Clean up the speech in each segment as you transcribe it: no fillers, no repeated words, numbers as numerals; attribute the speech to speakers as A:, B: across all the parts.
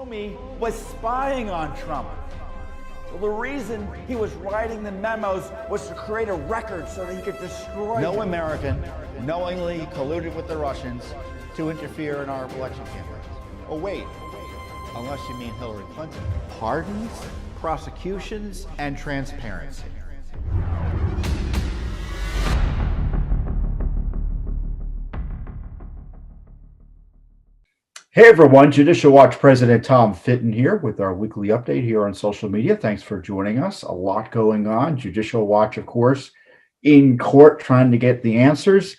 A: Comey was spying on Trump. Well, the reason he was writing the memos was to create a record so that he could destroy
B: No
A: him.
B: American knowingly colluded with the Russians to interfere in our election campaigns. Oh, wait, unless you mean Hillary Clinton. Pardons, prosecutions, and transparency.
C: Hey everyone, Judicial Watch President Tom Fitton here with our weekly update here on social media. Thanks for joining us. A lot going on. Judicial Watch, of course, in court trying to get the answers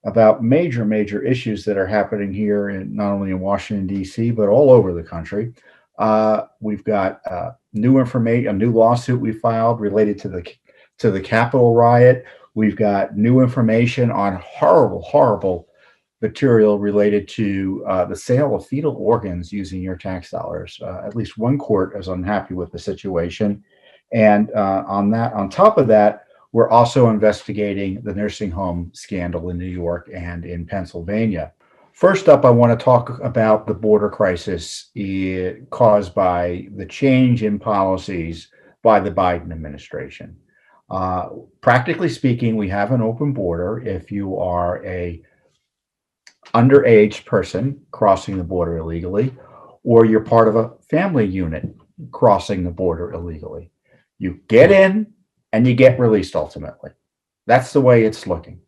C: about major issues that are happening here, not only in Washington, D.C., but all over the country. We've got new information, a new lawsuit we filed related to the Capitol riot. We've got new information on horrible material related to the sale of fetal organs using your tax dollars. At least one court is unhappy with the situation. And on top of that, we're also investigating the nursing home scandal in New York and in Pennsylvania. First up, I want to talk about the border crisis caused by the change in policies by the Biden administration. Practically speaking, we have an open border if you are a underage person crossing the border illegally, or you're part of a family unit crossing the border illegally. You get in and you get released ultimately. That's the way it's looking.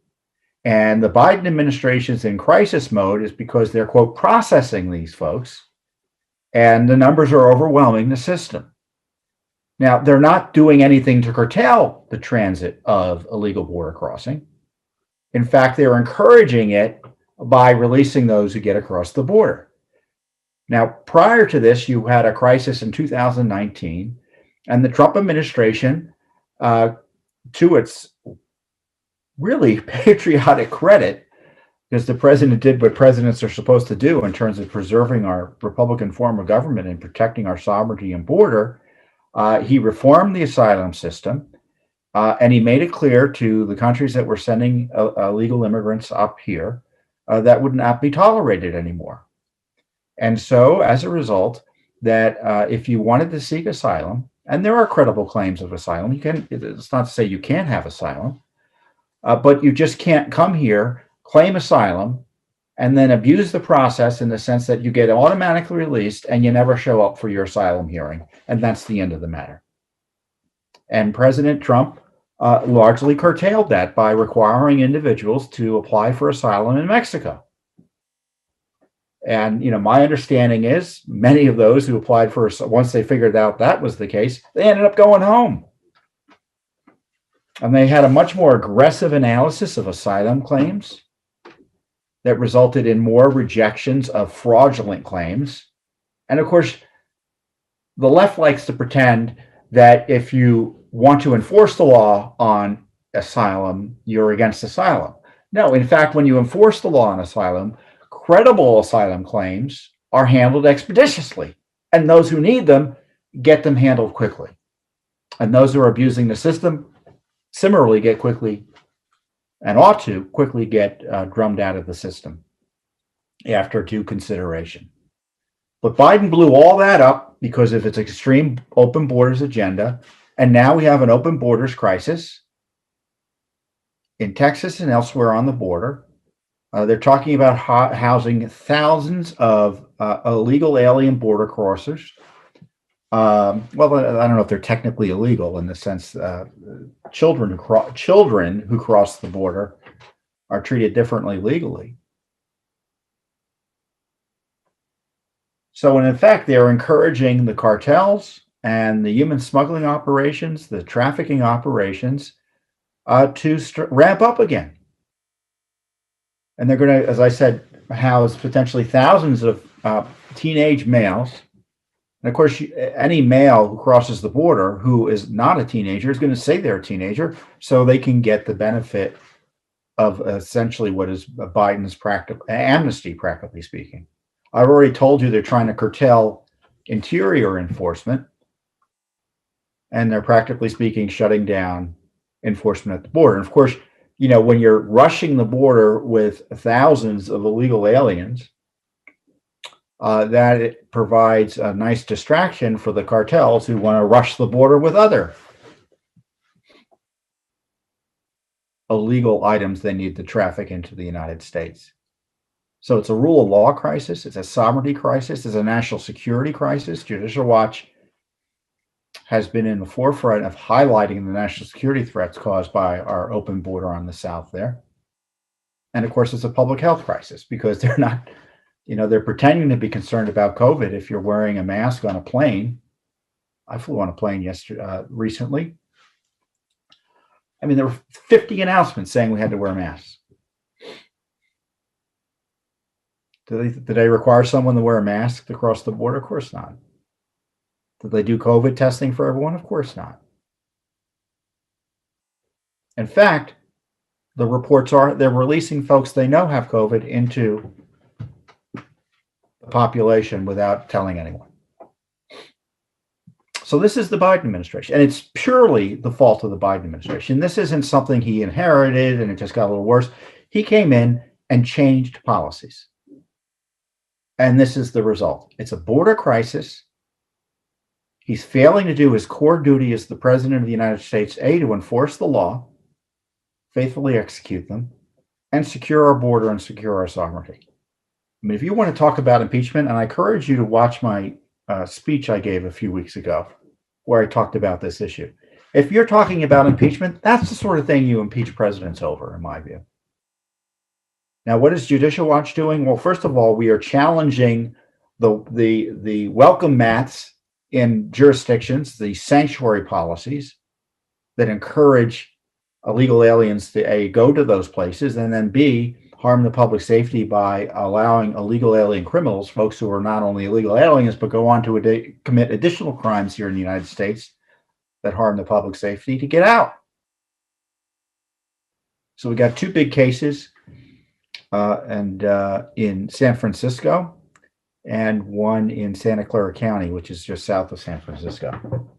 C: And the Biden administration's in crisis mode is because they're, quote, processing these folks, and the numbers are overwhelming the system. Now, they're not doing anything to curtail the transit of illegal border crossing. In fact, they're encouraging it by releasing those who get across the border. Now, prior to this, you had a crisis in 2019, and the Trump administration, to its really patriotic credit, because the president did what presidents are supposed to do in terms of preserving our Republican form of government and protecting our sovereignty and border, he reformed the asylum system, and he made it clear to the countries that were sending illegal immigrants up here that would not be tolerated anymore. And so, as a result, that if you wanted to seek asylum, and there are credible claims of asylum, it's not to say you can't have asylum, but you just can't come here, claim asylum, and then abuse the process in the sense that you get automatically released and you never show up for your asylum hearing. And that's the end of the matter. And President Trump largely curtailed that by requiring individuals to apply for asylum in Mexico. And, my understanding is many of those who applied for, once they figured out that was the case, they ended up going home. And they had a much more aggressive analysis of asylum claims that resulted in more rejections of fraudulent claims. And of course, the left likes to pretend that if you want to enforce the law on asylum, you're against asylum. No, in fact, when you enforce the law on asylum, credible asylum claims are handled expeditiously, and those who need them get them handled quickly. And those who are abusing the system similarly get quickly, and ought to quickly get drummed out of the system after due consideration. But Biden blew all that up because of its extreme open borders agenda. And now we have an open borders crisis in Texas and elsewhere on the border. They're talking about housing thousands of illegal alien border crossers. Well, I don't know if they're technically illegal in the sense children who cross the border are treated differently legally. So, in effect, they're encouraging the cartels and the human smuggling operations, the trafficking operations, to ramp up again. And they're going to, as I said, house potentially thousands of teenage males. And of course, any male who crosses the border who is not a teenager is going to say they're a teenager, so they can get the benefit of essentially what is Biden's amnesty, practically speaking. I've already told you they're trying to curtail interior enforcement, and they're practically speaking shutting down enforcement at the border. And of course, when you're rushing the border with thousands of illegal aliens, that it provides a nice distraction for the cartels who want to rush the border with other illegal items they need to traffic into the United States. So it's a rule of law crisis, it's a sovereignty crisis, it's a national security crisis. Judicial Watch has been in the forefront of highlighting the national security threats caused by our open border on the south there. And of course, it's a public health crisis because they're not, they're pretending to be concerned about COVID if you're wearing a mask on a plane. I flew on a plane recently. I mean, there were 50 announcements saying we had to wear masks. Do they require someone to wear a mask to cross the border? Of course not. Did they do COVID testing for everyone? Of course not. In fact, the reports are they're releasing folks they know have COVID into the population without telling anyone. So this is the Biden administration, and it's purely the fault of the Biden administration. This isn't something he inherited and it just got a little worse. He came in and changed policies. And this is the result. It's a border crisis. He's failing to do his core duty as the president of the United States, to enforce the law, faithfully execute them, and secure our border and secure our sovereignty. I mean, if you want to talk about impeachment, and I encourage you to watch my speech I gave a few weeks ago, where I talked about this issue. If you're talking about impeachment, that's the sort of thing you impeach presidents over, in my view. Now, what is Judicial Watch doing? Well, first of all, we are challenging the welcome mats in jurisdictions, the sanctuary policies that encourage illegal aliens to A, go to those places, and then B, harm the public safety by allowing illegal alien criminals, folks who are not only illegal aliens, but go on to commit additional crimes here in the United States that harm the public safety, to get out. So we got two big cases in San Francisco and one in Santa Clara County, which is just south of San Francisco,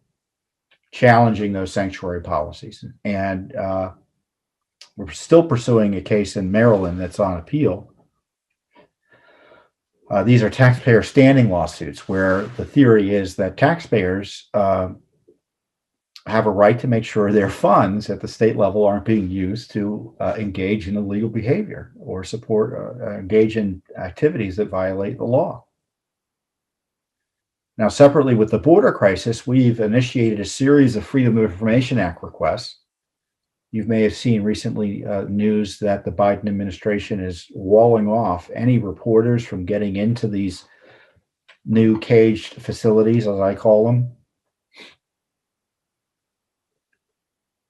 C: challenging those sanctuary policies. And we're still pursuing a case in Maryland that's on appeal. These are taxpayer standing lawsuits where the theory is that taxpayers have a right to make sure their funds at the state level aren't being used to engage in illegal behavior or support, engage in activities that violate the law. Now, separately with the border crisis, we've initiated a series of Freedom of Information Act requests. You may have seen recently news that the Biden administration is walling off any reporters from getting into these new caged facilities, as I call them.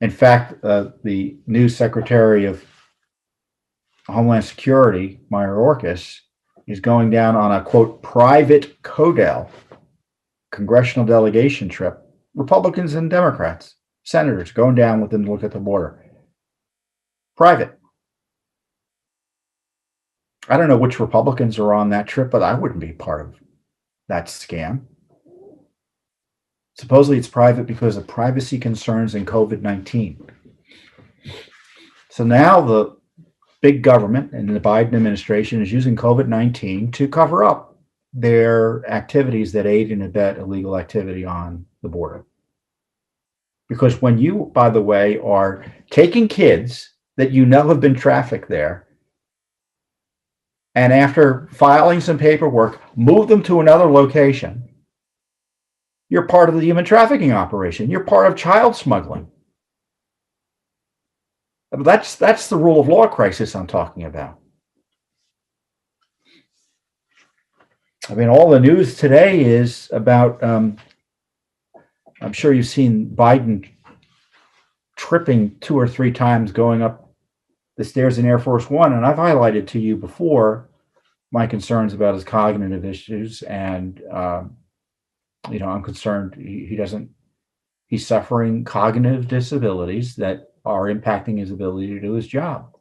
C: In fact, the new Secretary of Homeland Security, Mayorkas, is going down on a, quote, private CODEL, congressional delegation trip, Republicans and Democrats, senators going down with them to look at the border. Private. I don't know which Republicans are on that trip, but I wouldn't be part of that scam. Supposedly it's private because of privacy concerns and COVID-19. So now the big government and the Biden administration is using COVID-19 to cover up their activities that aid and abet illegal activity on the border. Because when you, by the way, are taking kids that you know have been trafficked there, and after filing some paperwork, move them to another location, you're part of the human trafficking operation. You're part of child smuggling. That's the rule of law crisis I'm talking about. I mean, all the news today is about, I'm sure you've seen Biden tripping 2 or 3 times going up the stairs in Air Force One. And I've highlighted to you before my concerns about his cognitive issues. And, I'm concerned he's suffering cognitive disabilities that are impacting his ability to do his job.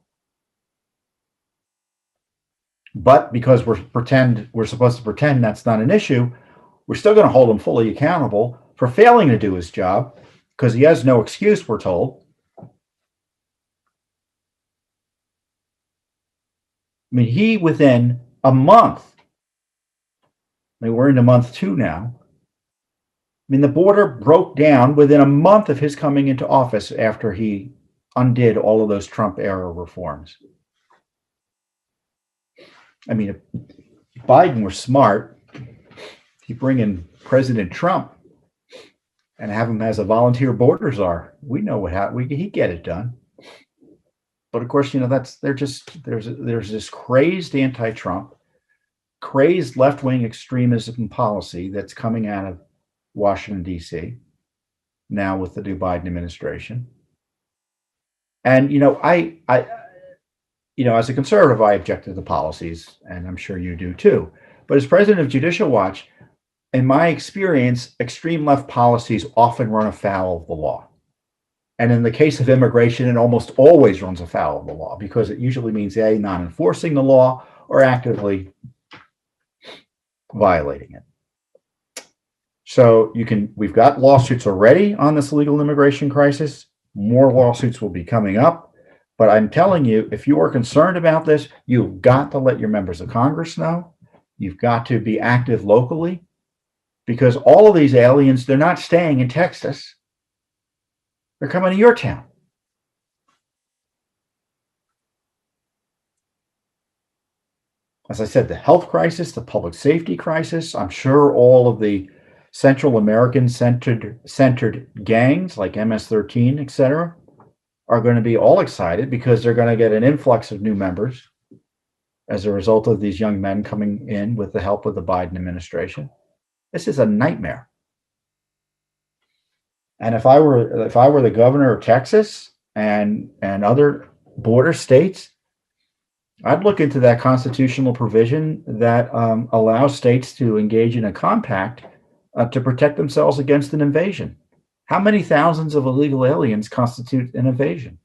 C: But because we're supposed to pretend that's not an issue, we're still going to hold him fully accountable for failing to do his job because he has no excuse, we're told. I mean, he, within a month I mean, we're into month 2 now. I mean, the border broke down within a month of his coming into office after he undid all of those Trump era reforms. I mean, if Biden were smart, he'd bring in President Trump and have him as a volunteer border czar. We know he'd get it done. But of course, there's this crazed anti-Trump, crazed left-wing extremism policy that's coming out of Washington, D.C. now with the new Biden administration. And, as a conservative, I object to the policies, and I'm sure you do too. But as president of Judicial Watch, in my experience, extreme left policies often run afoul of the law. And in the case of immigration, it almost always runs afoul of the law because it usually means A, not enforcing the law or actively violating it. So we've got lawsuits already on this illegal immigration crisis. More lawsuits will be coming up. But I'm telling you, if you are concerned about this, you've got to let your members of Congress know. You've got to be active locally because all of these aliens, they're not staying in Texas. They're coming to your town. As I said, the health crisis, the public safety crisis, I'm sure all of the Central American centered gangs like MS-13, etc., are going to be all excited because they're going to get an influx of new members as a result of these young men coming in with the help of the Biden administration. This is a nightmare. And if I were the governor of Texas and other border states, I'd look into that constitutional provision that allows states to engage in a compact to protect themselves against an invasion. How many thousands of illegal aliens constitute an invasion?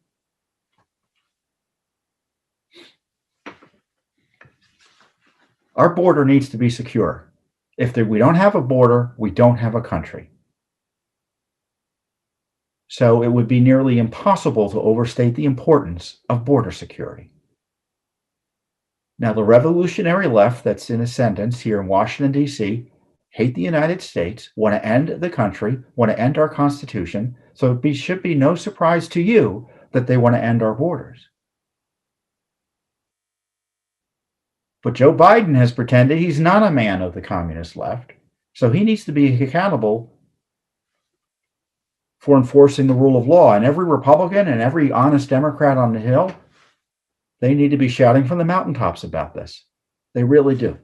C: Our border needs to be secure. If we don't have a border, we don't have a country. So it would be nearly impossible to overstate the importance of border security. Now, the revolutionary left that's in ascendance here in Washington, D.C., hate the United States, want to end the country, want to end our Constitution. So it should be no surprise to you that they want to end our borders. But Joe Biden has pretended he's not a man of the communist left. So he needs to be accountable for enforcing the rule of law. And every Republican and every honest Democrat on the Hill, they need to be shouting from the mountaintops about this. They really do.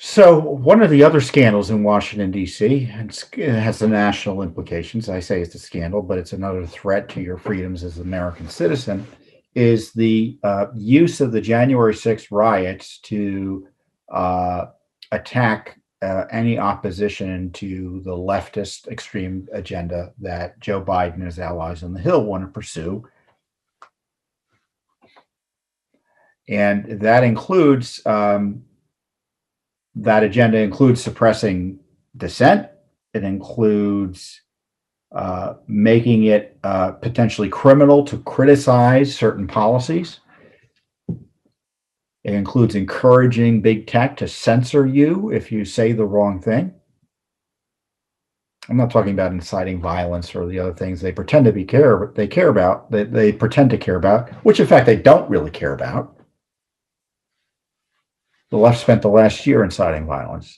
C: So one of the other scandals in Washington, D.C., it has the national implications. I say it's a scandal, but it's another threat to your freedoms as an American citizen, is the use of the January 6th riots to attack any opposition to the leftist extreme agenda that Joe Biden and his allies on the Hill want to pursue. And that includes... that agenda includes suppressing dissent. It includes making it potentially criminal to criticize certain policies. It includes encouraging big tech to censor you if you say the wrong thing. I'm not talking about inciting violence or the other things they pretend to care about, they pretend to care about, which in fact they don't really care about. The left spent the last year inciting violence.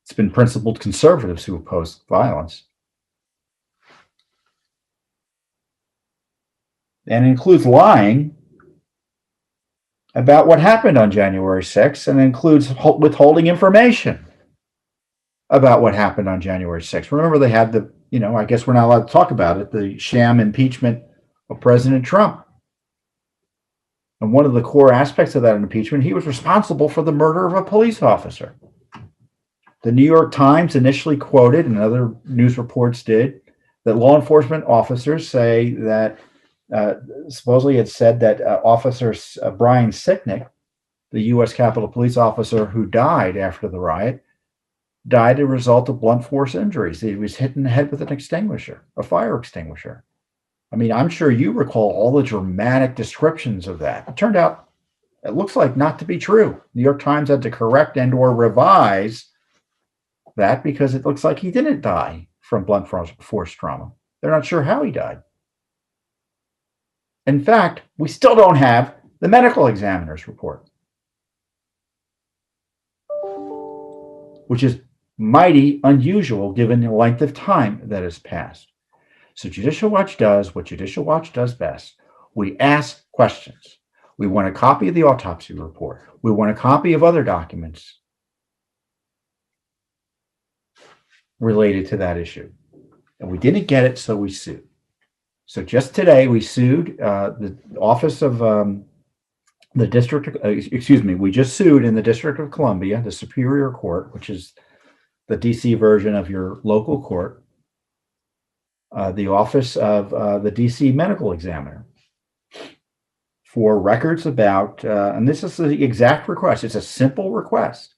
C: It's been principled conservatives who oppose violence. And it includes lying about what happened on January 6th, and includes withholding information about what happened on January 6th. Remember, they had I guess we're not allowed to talk about it, the sham impeachment of President Trump. And one of the core aspects of that impeachment, he was responsible for the murder of a police officer. The New York Times initially quoted, and other news reports did, that law enforcement officers say that supposedly had said that Officer Brian Sicknick, the U.S. Capitol Police officer who died after the riot, died as a result of blunt force injuries. He was hit in the head with an extinguisher, a fire extinguisher. I mean, I'm sure you recall all the dramatic descriptions of that. It turned out, it looks like not to be true. New York Times had to correct and or revise that because it looks like he didn't die from blunt force trauma. They're not sure how he died. In fact, we still don't have the medical examiner's report, which is mighty unusual given the length of time that has passed. So Judicial Watch does what Judicial Watch does best. We ask questions. We want a copy of the autopsy report. We want a copy of other documents related to that issue. And we didn't get it, so we sued. So just today, we sued the Office of the District, we just sued in the District of Columbia, the Superior Court, which is the DC version of your local court, the Office of the DC Medical Examiner for records about, and this is the exact request, it's a simple request.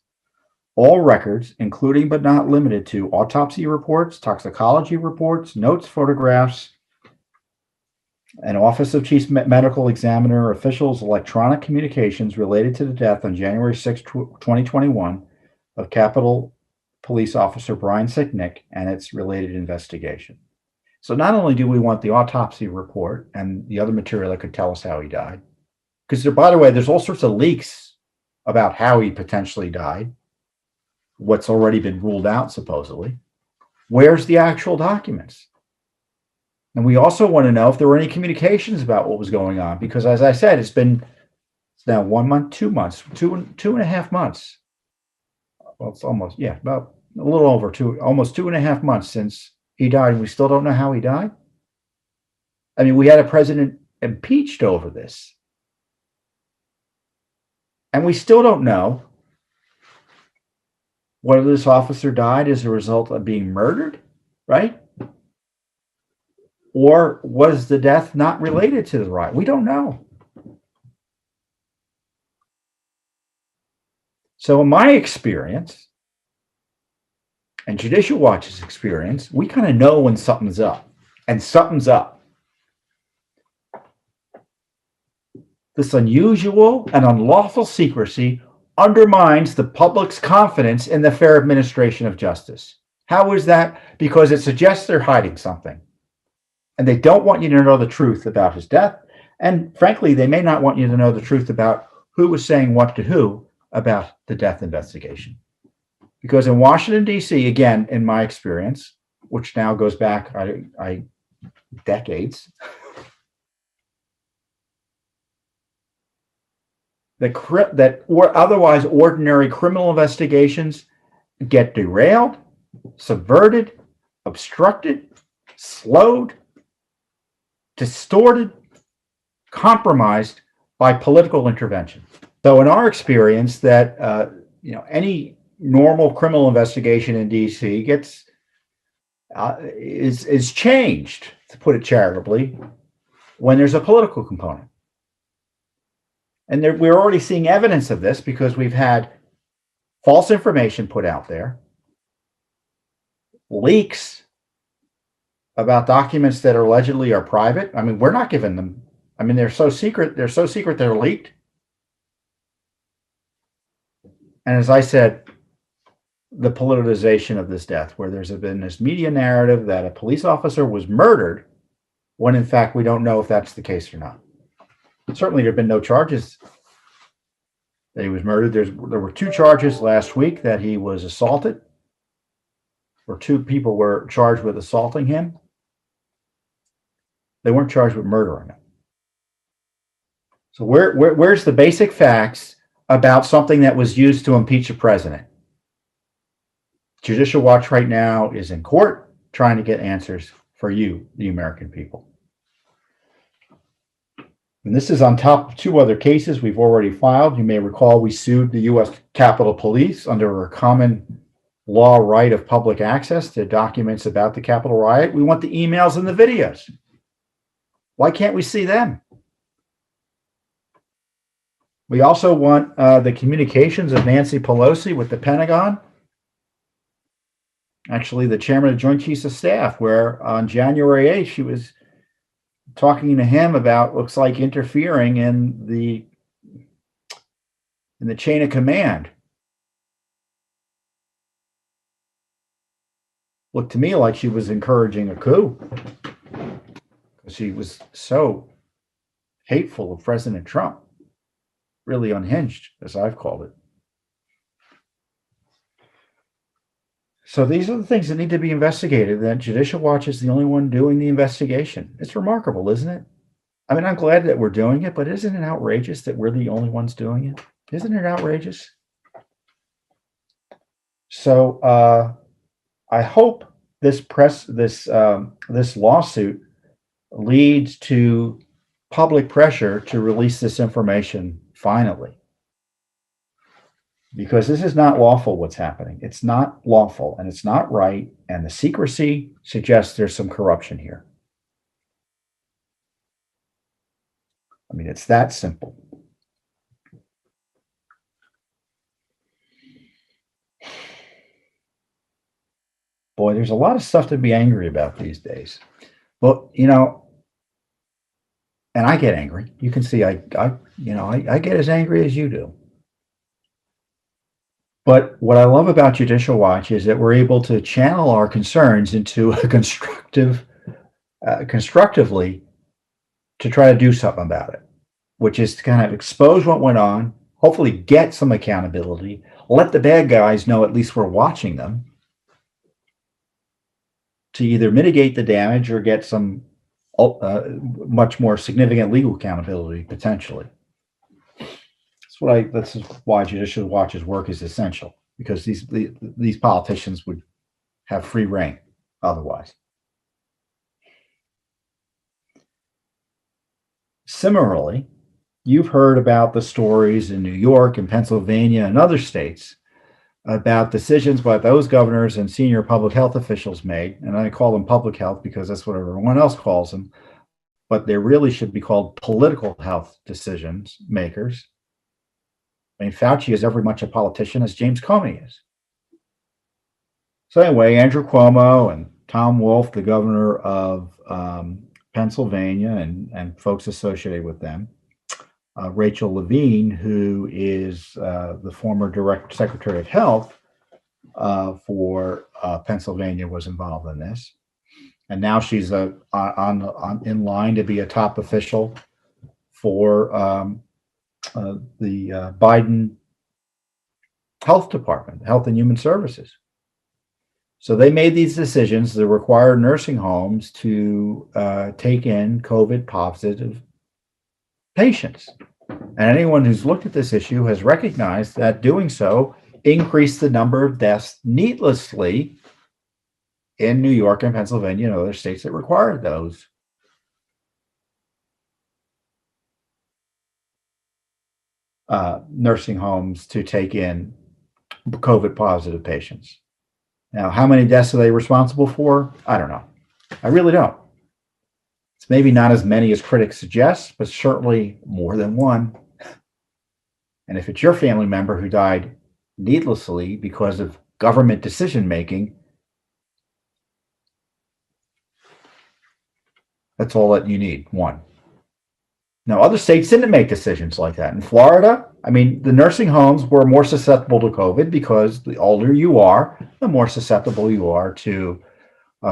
C: All records, including but not limited to autopsy reports, toxicology reports, notes, photographs, and Office of Chief Medical Examiner officials' electronic communications related to the death on January 6, 2021 of Capitol Police Officer Brian Sicknick and its related investigation. So not only do we want the autopsy report and the other material that could tell us how he died, because by the way, there's all sorts of leaks about how he potentially died, what's already been ruled out supposedly. Where's the actual documents? And we also want to know if there were any communications about what was going on, because as I said, it's now 1 month, 2 months, two and a half months. Well, it's almost, about a little over almost 2.5 months since he died, and we still don't know how he died. I mean, we had a president impeached over this, and we still don't know whether this officer died as a result of being murdered, right? Or was the death not related to the riot? We don't know. So in my experience, and Judicial Watch's experience, we kind of know when something's up, and something's up. This unusual and unlawful secrecy undermines the public's confidence in the fair administration of justice. How is that? Because it suggests they're hiding something. And they don't want you to know the truth about his death. And frankly, they may not want you to know the truth about who was saying what to who about the death investigation. Because in Washington, D.C., again, in my experience, which now goes back decades, that or otherwise ordinary criminal investigations get derailed, subverted, obstructed, slowed, distorted, compromised by political intervention. So in our experience, that any normal criminal investigation in DC is changed, to put it charitably, when there's a political component. And we're already seeing evidence of this because we've had false information put out there, leaks about documents that allegedly are private. I mean, we're not giving them. I mean, they're so secret, they're leaked. And as I said, the politicization of this death, where there's been this media narrative that a police officer was murdered, when in fact we don't know if that's the case or not. Certainly, there have been no charges that he was murdered. There were 2 charges last week that he was assaulted, or 2 people were charged with assaulting him. They weren't charged with murdering him. So where's the basic facts about something that was used to impeach a president? Judicial Watch right now is in court trying to get answers for you, the American people. And this is on top of 2 other cases we've already filed. You may recall we sued the U.S. Capitol Police under a common law right of public access to documents about the Capitol riot. We want the emails and the videos. Why can't we see them? We also want the communications of Nancy Pelosi with the Pentagon. actually the chairman of Joint Chiefs of Staff, where on January 8th, she was talking to him about, looks like, interfering in the chain of command. Looked to me like she was encouraging a coup because she was so hateful of President Trump, really unhinged, as I've called it. So these are the things that need to be investigated. That Judicial Watch is the only one doing the investigation. It's remarkable, isn't it? I mean, I'm glad that we're doing it, but isn't it outrageous that we're the only ones doing it? Isn't it outrageous? So I hope this lawsuit leads to public pressure to release this information finally. Because this is not lawful what's happening. It's not lawful and it's not right. And the secrecy suggests there's some corruption here. I mean, it's that simple. Boy, there's a lot of stuff to be angry about these days. But, you know, and I get angry. You can see I get as angry as you do. But what I love about Judicial Watch is that we're able to channel our concerns into a constructively to try to do something about it, which is to kind of expose what went on, hopefully get some accountability, let the bad guys know at least we're watching them, to either mitigate the damage or get some much more significant legal accountability potentially. This is why Judicial Watch's work is essential, because these politicians would have free reign otherwise. Similarly, you've heard about the stories in New York and Pennsylvania and other states about decisions by those governors and senior public health officials made, and I call them public health because that's what everyone else calls them, but they really should be called political health decisions makers. I mean, Fauci is every much a politician as James Comey is. So anyway, Andrew Cuomo and Tom Wolf, the governor of Pennsylvania, and folks associated with them, Rachel Levine, who is the former Direct Secretary of Health for Pennsylvania, was involved in this, and now she's in line to be a top official for the Biden Health Department, Health and Human Services. So they made these decisions that require nursing homes to take in COVID positive patients. And anyone who's looked at this issue has recognized that doing so increased the number of deaths needlessly in New York and Pennsylvania and other states that required those. Nursing homes to take in COVID positive patients. Now, how many deaths are they responsible for? I don't know. I really don't. It's maybe not as many as critics suggest, but certainly more than one. And if it's your family member who died needlessly because of government decision making, that's all that you need, one. Now, other states didn't make decisions like that. In Florida, I mean, the nursing homes were more susceptible to COVID because the older you are, the more susceptible you are to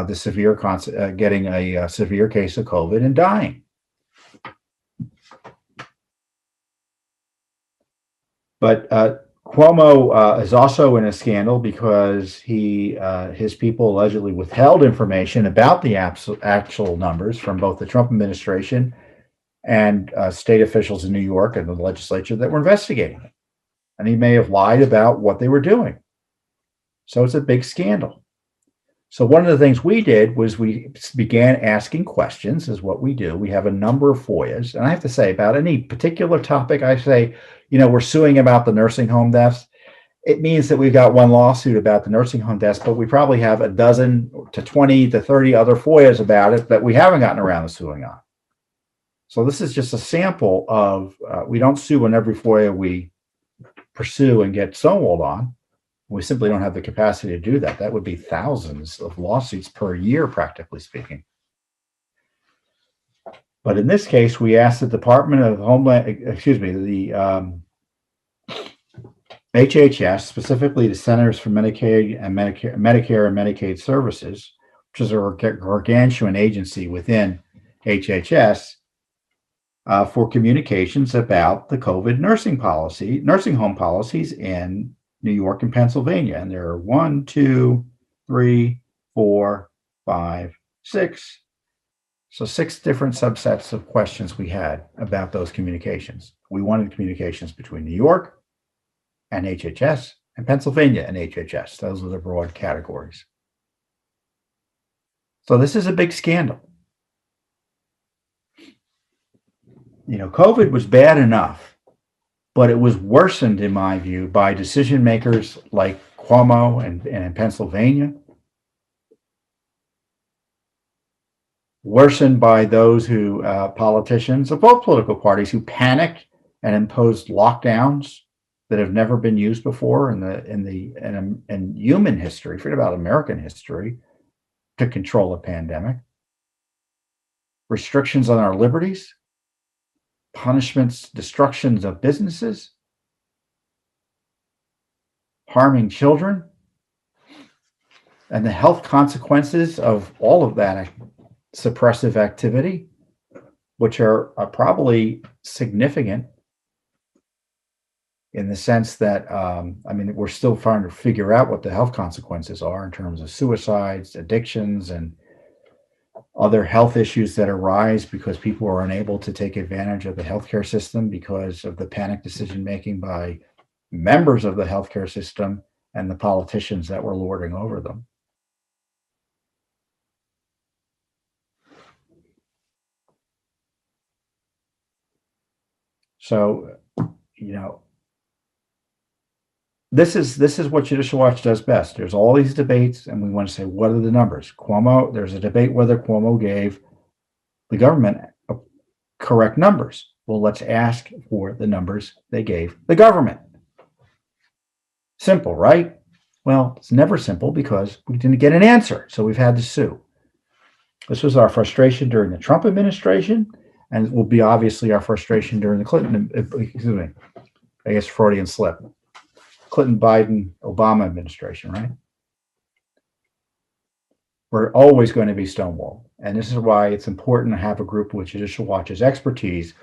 C: the severe getting a severe case of COVID and dying. But Cuomo is also in a scandal because his people allegedly withheld information about the actual numbers from both the Trump administration and state officials in New York and the legislature that were investigating it. And he may have lied about what they were doing. So it's a big scandal. So one of the things we did was we began asking questions, is what we do. We have a number of FOIAs. And I have to say, about any particular topic, I say, we're suing about the nursing home deaths. It means that we've got one lawsuit about the nursing home deaths, but we probably have a dozen to 20 to 30 other FOIAs about it that we haven't gotten around to suing on. So this is just a sample of, we don't sue on every FOIA we pursue and get stonewalled on, We simply don't have the capacity to do that. That would be thousands of lawsuits per year, practically speaking. But in this case, we asked the Department of Homeland, the HHS, specifically the Centers for Medicare and Medicaid Services, which is a gargantuan agency within HHS, for communications about the COVID nursing home policies in New York and Pennsylvania. And there are 1, 2, 3, 4, 5, 6. So 6 different subsets of questions we had about those communications. We wanted communications between New York and HHS and Pennsylvania and HHS. Those are the broad categories. So this is a big scandal. COVID was bad enough, but it was worsened, in my view, by decision makers like Cuomo and in Pennsylvania, worsened by those who, politicians of both political parties, who panicked and imposed lockdowns that have never been used before in human history, forget about American history, to control a pandemic. Restrictions on our liberties, punishments, destructions of businesses, harming children, and the health consequences of all of that suppressive activity, which are probably significant in the sense that, we're still trying to figure out what the health consequences are in terms of suicides, addictions, and other health issues that arise because people are unable to take advantage of the healthcare system because of the panic decision making by members of the healthcare system and the politicians that were lording over them. So, this is what Judicial Watch does best. There's all these debates, and we want to say, what are the numbers? There's a debate whether Cuomo gave the government correct numbers. Well, let's ask for the numbers they gave the government. Simple, right? Well, it's never simple because we didn't get an answer, so we've had to sue. This was our frustration during the Trump administration, and it will be obviously our frustration during the Clinton, I guess Freudian slip. Clinton, Biden, Obama administration, right? We're always going to be stonewalled. And this is why it's important to have a group with Judicial Watch's expertise,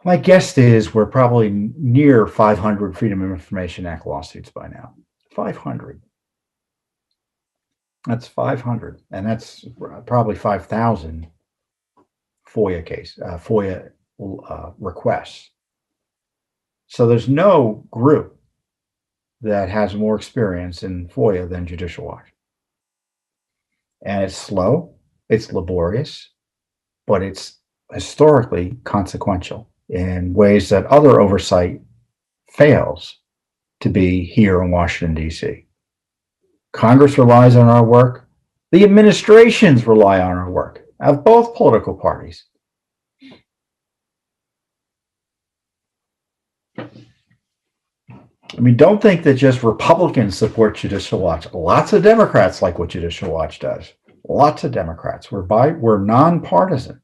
C: my guess is we're probably near 500 Freedom of Information Act lawsuits by now. 500. That's 500. And that's probably 5,000 FOIA requests. So there's no group that has more experience in FOIA than Judicial Watch. And it's slow, it's laborious, but it's historically consequential in ways that other oversight fails to be here in Washington, D.C. Congress relies on our work. The administrations rely on our work of both political parties. Don't think that just Republicans support Judicial Watch. Lots of Democrats like what Judicial Watch does. Lots of Democrats. We're nonpartisan.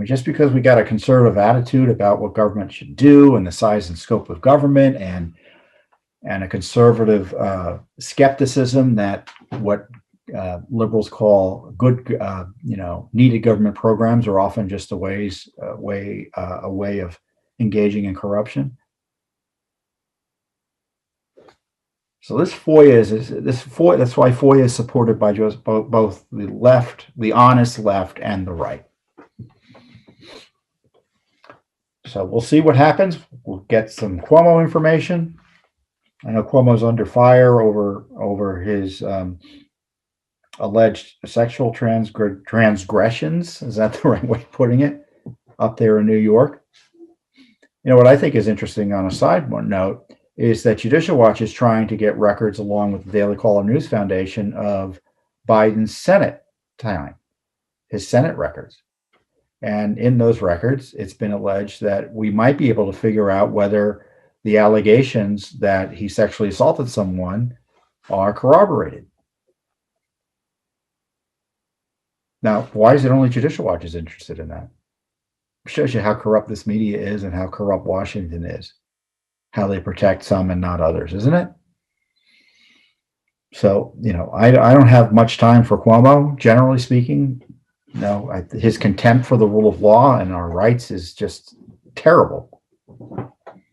C: Just because we got a conservative attitude about what government should do and the size and scope of government and a conservative skepticism that what liberals call good, needed government programs are often just a way of engaging in corruption. So this FOIA that's why FOIA is supported by just both the left, the honest left, and the right. So we'll see what happens. We'll get some Cuomo information. I know Cuomo's under fire over his alleged sexual transgressions. Is that the right way of putting it? Up there in New York. What I think is interesting on a side note is that Judicial Watch is trying to get records along with the Daily Caller News Foundation of Biden's Senate time, his Senate records. And in those records, it's been alleged that we might be able to figure out whether the allegations that he sexually assaulted someone are corroborated. Now, why is it only Judicial Watch is interested in that? It shows you how corrupt this media is and how corrupt Washington is, how they protect some and not others, isn't it? So, I don't have much time for Cuomo, generally speaking. No, his contempt for the rule of law and our rights is just terrible.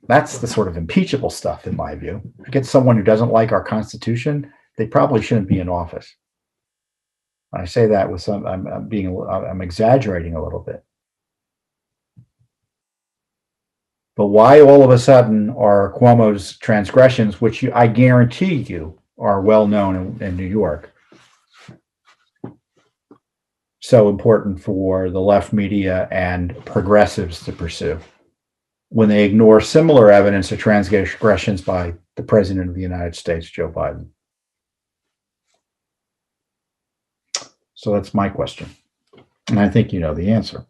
C: That's the sort of impeachable stuff, in my view. If you get someone who doesn't like our Constitution, they probably shouldn't be in office. I say that with some, I'm exaggerating a little bit. But why all of a sudden are Cuomo's transgressions, which I guarantee you are well known in New York, so important for the left media and progressives to pursue when they ignore similar evidence of transgressions by the President of the United States, Joe Biden? So that's my question. And I think you know the answer.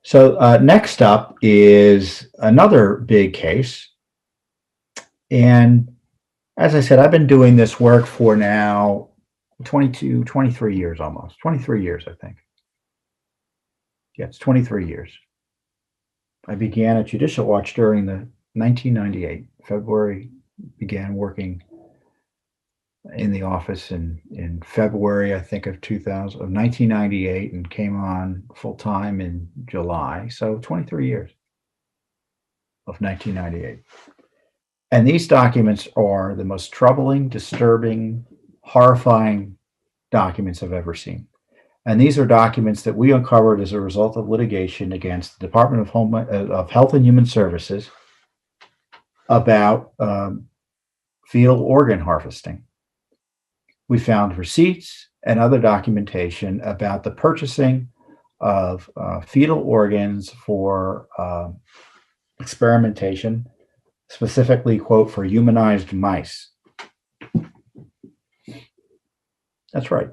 C: So next up is another big case. And as I said, I've been doing this work for now 23 years almost. 23 years, I think. Yeah, it's 23 years. I began at Judicial Watch during the 1998. February, began working in the office in February, I think, of 1998, and came on full time in July. So 23 years of 1998. And these documents are the most troubling, disturbing, horrifying documents I've ever seen. And these are documents that we uncovered as a result of litigation against the Department of Health and Human Services about fetal organ harvesting. We found receipts and other documentation about the purchasing of fetal organs for experimentation, specifically, quote, for humanized mice. That's right.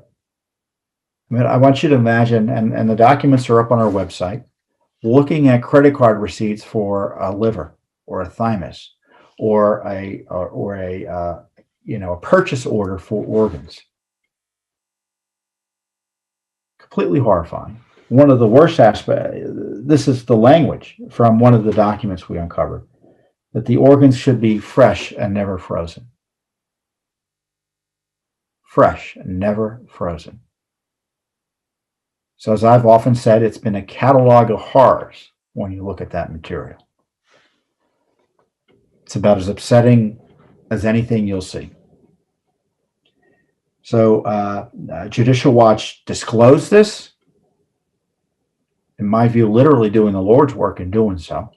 C: I mean, I want you to imagine, and the documents are up on our website, looking at credit card receipts for a liver or a thymus or a purchase order for organs. Completely horrifying. One of the worst aspects, this is the language from one of the documents we uncovered, that the organs should be fresh and never frozen. Fresh and never frozen. So as I've often said, it's been a catalog of horrors when you look at that material. It's about as upsetting as anything you'll see. So Judicial Watch disclosed this, in my view, literally doing the Lord's work in doing so.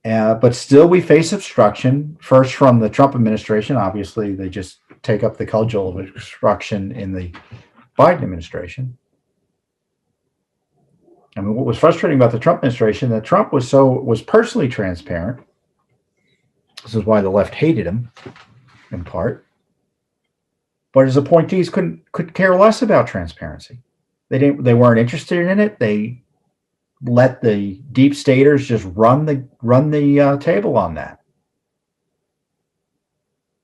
C: But still we face obstruction, first from the Trump administration. Obviously, they just take up the cudgel of obstruction in the Biden administration. I mean, what was frustrating about the Trump administration, that Trump was personally transparent. This is why the left hated him, in part. But his appointees could care less about transparency. They weren't interested in it. They let the deep staters just run the table on that.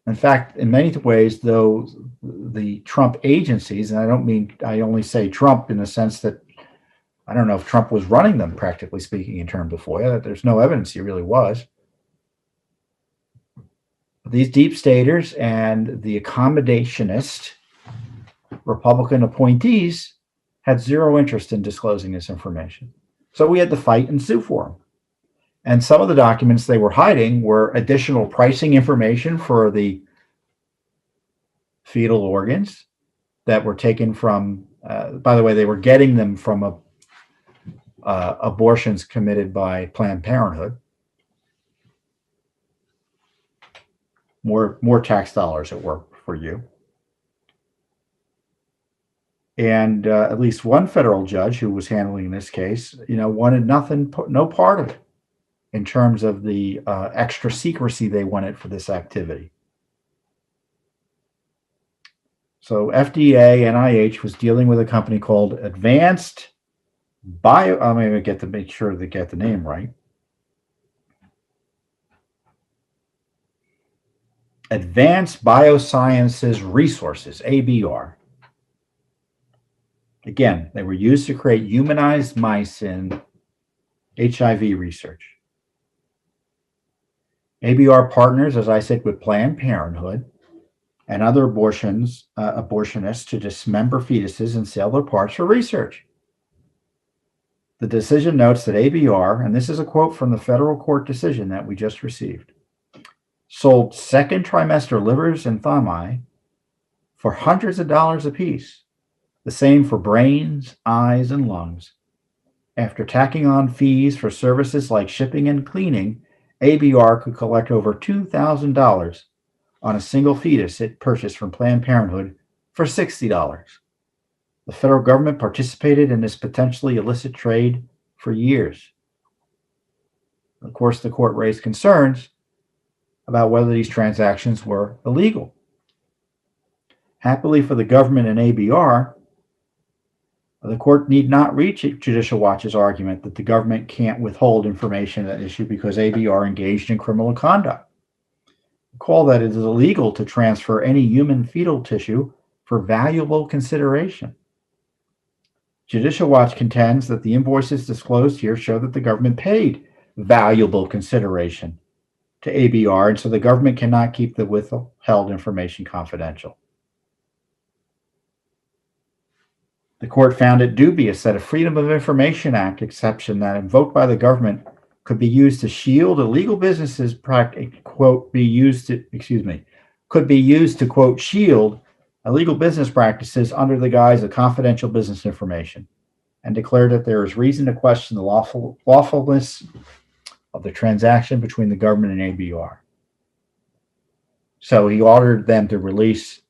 C: In fact, in many ways, though, the Trump agencies, and I only say Trump in the sense that I don't know if Trump was running them, practically speaking, in terms of FOIA. There's no evidence he really was. These deep staters and the accommodationist Republican appointees had zero interest in disclosing this information. So we had to fight and sue for them. And some of the documents they were hiding were additional pricing information for the fetal organs that were taken from, by the way, they were getting them from abortions committed by Planned Parenthood. More tax dollars at work for you. And at least one federal judge who was handling this case, wanted no part of it in terms of the extra secrecy they wanted for this activity. So FDA, NIH was dealing with a company called Advanced I'm going to get to make sure to get the name right. Advanced Biosciences Resources, ABR. Again, they were used to create humanized mice in HIV research. ABR partners, as I said, with Planned Parenthood and other abortionists to dismember fetuses and sell their parts for research. The decision notes that ABR, and this is a quote from the federal court decision that we just received, sold second trimester livers and thymi for hundreds of dollars apiece, the same for brains, eyes, and lungs. After tacking on fees for services like shipping and cleaning, ABR could collect over $2,000 on a single fetus it purchased from Planned Parenthood for $60. The federal government participated in this potentially illicit trade for years. Of course, the court raised concerns about whether these transactions were illegal. Happily for the government and ABR, the court need not reach Judicial Watch's argument that the government can't withhold information on that issue because ABR engaged in criminal conduct. Recall that it is illegal to transfer any human fetal tissue for valuable consideration. Judicial Watch contends that the invoices disclosed here show that the government paid valuable consideration to ABR, and so the government cannot keep the withheld information confidential. The court found it dubious that a Freedom of Information Act exception that invoked by the government could be used to shield illegal businesses, quote, could be used to, quote, shield illegal business practices under the guise of confidential business information, and declared that there is reason to question the lawfulness of the transaction between the government and ABR. So he ordered them to release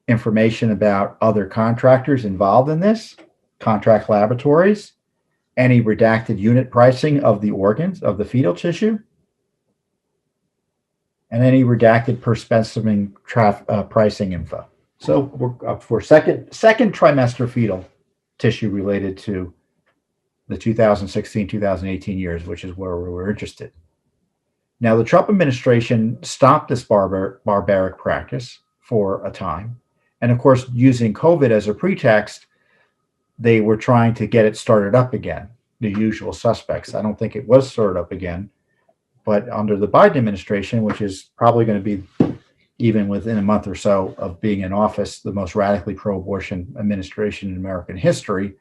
C: information about other contractors involved in this, contract laboratories, any redacted unit pricing of the organs, of the fetal tissue, and any redacted per specimen pricing info. So we're up for second trimester fetal tissue related to the 2016-2018 years, which is where we were interested. Now, the Trump administration stopped this barbaric practice for a time. And of course, using COVID as a pretext, they were trying to get it started up again, the usual suspects. I don't think it was started up again, but under the Biden administration, which is probably going to be, even within a month or so of being in office, the most radically pro-abortion administration in American history,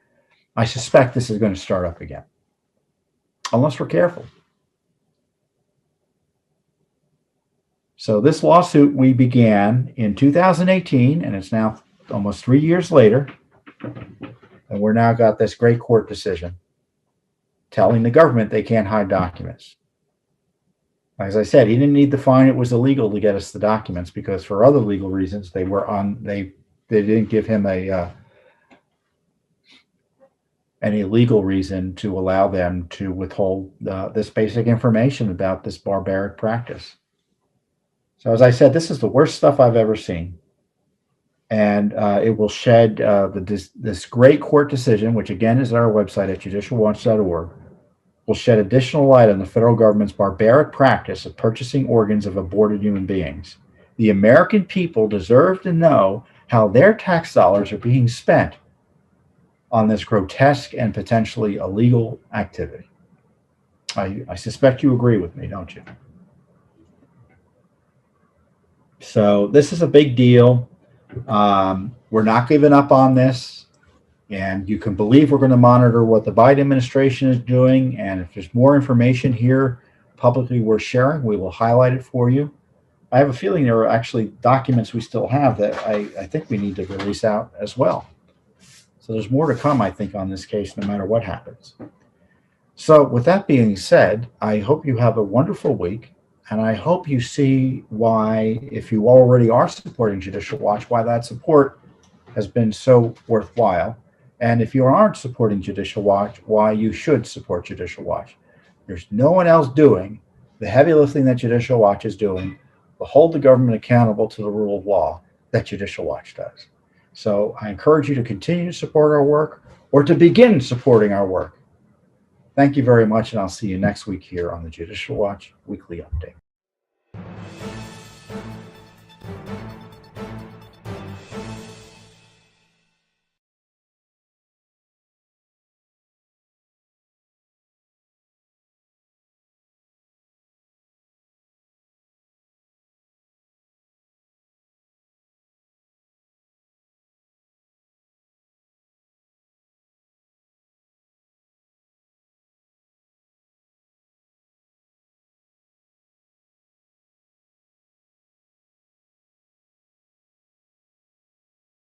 C: I suspect this is going to start up again, unless we're careful. So this lawsuit we began in 2018, and it's now almost 3 years later, and we're now got this great court decision telling the government they can't hide documents. As I said, he didn't need to find it was illegal to get us the documents, because for other legal reasons they didn't give him any legal reason to allow them to withhold this basic information about this barbaric practice. So as I said, this is the worst stuff I've ever seen. And it will shed this great court decision, which again is at our website at judicialwatch.org, will shed additional light on the federal government's barbaric practice of purchasing organs of aborted human beings. The American people deserve to know how their tax dollars are being spent on this grotesque and potentially illegal activity. I suspect you agree with me, don't you? So this is a big deal. We're not giving up on this, and you can believe we're going to monitor what the Biden administration is doing, and if there's more information here publicly worth sharing, we will highlight it for you. I have a feeling there are actually documents we still have that I think we need to release out as well. So there's more to come, I think, on this case, no matter what happens. So with that being said, I hope you have a wonderful week. And I hope you see why, if you already are supporting Judicial Watch, why that support has been so worthwhile. And if you aren't supporting Judicial Watch, why you should support Judicial Watch. There's no one else doing the heavy lifting that Judicial Watch is doing to hold the government accountable to the rule of law that Judicial Watch does. So I encourage you to continue to support our work, or to begin supporting our work Thank you very much, and I'll see you next week here on the Judicial Watch Weekly Update.